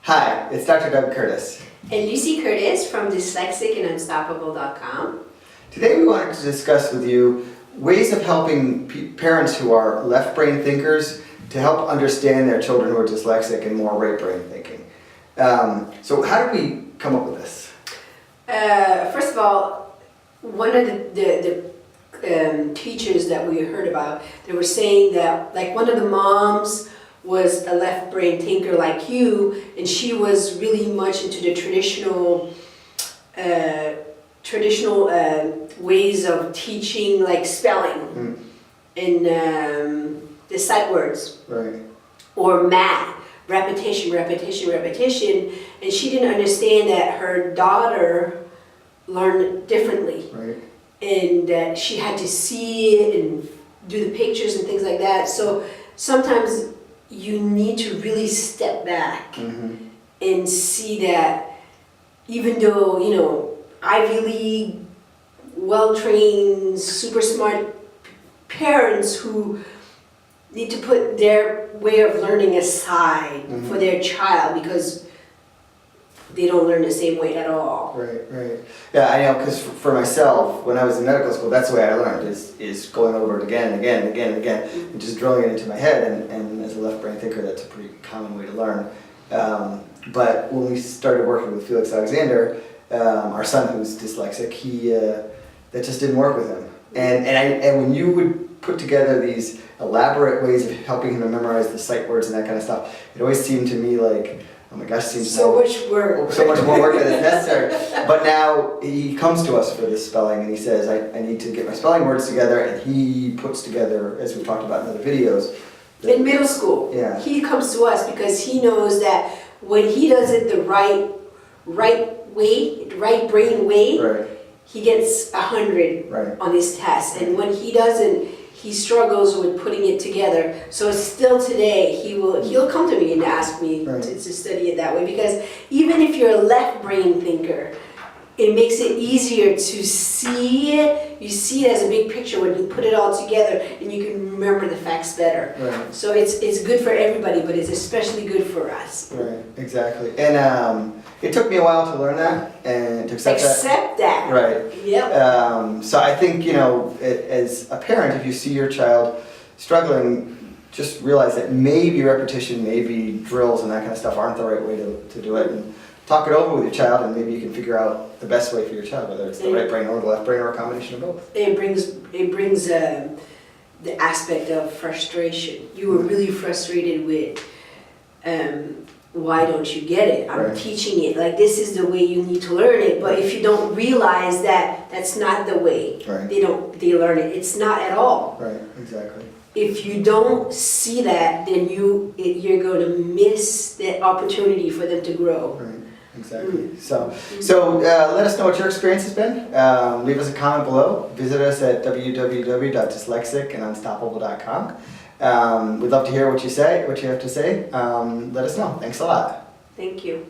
Hi, it's Dr. Doug Curtis. And Lucy Curtis from Dyslexic and Unstoppable.com. Today we wanted to discuss with you ways of helping parents who are left brain thinkers to help understand their children who are dyslexic and more right brain thinking. So how did we come up with this? First of all, one of the teachers that we heard about, they were saying that like one of the moms was a left brain thinker like you, and she was really much into the traditional ways of teaching, like spelling and the sight words, Right. or math, repetition, and she didn't understand that her daughter learned differently. Right. And that she had to see it and do the pictures and things like that. So sometimes you need to really step back and see that even though, you know, Ivy League, well-trained, super smart parents who need to put their way of learning aside for their child because they don't learn the same way at all. Right, right. Yeah, I know, because for myself, when I was in medical school, that's the way I learned, is going over it again and again and again and again, and just drilling it into my head, and as a left brain thinker, that's a pretty common way to learn. But when we started working with Felix Alexander, our son who's dyslexic, that just didn't work with him. And when you would put together these elaborate ways of helping him to memorize the sight words and that kind of stuff, it always seemed to me like, oh my gosh, it seems so much work. So much more work than is necessary. But now he comes to us for this spelling and he says, I need to get my spelling words together, and he puts together, as we've talked about in other videos. In middle school, yeah. He comes to us because he knows that when he does it the right brain way, Right. he gets 100 Right. on his test. And when he doesn't, he struggles with putting it together. So still today, he'll come to me and ask me to study it that way, because even if you're a left brain thinker, it makes it easier to see it. You see it as a big picture when you put it all together, and you can remember the facts better. Right. So it's good for everybody, but it's especially good for us. Right, exactly. And it took me a while to learn that and to accept that. Right. Yep. So I think, you know, as a parent, if you see your child struggling, just realize that maybe repetition, maybe drills and that kind of stuff aren't the right way to do it. And talk it over with your child, and maybe you can figure out the best way for your child, whether it's the right brain or the left brain or a combination of both. It brings the aspect of frustration. You were really frustrated with why don't you get it? I'm teaching it like this is the way you need to learn it, but if you don't realize that that's not the way they learn it, it's not at all. Right, exactly. If you don't see that, then you're going to miss the opportunity for them to grow. Right. Exactly. So let us know what your experience has been. Leave us a comment below. Visit us at www.dyslexicandunstoppable.com. We'd love to hear what you have to say. Let us know. Thanks a lot. Thank you.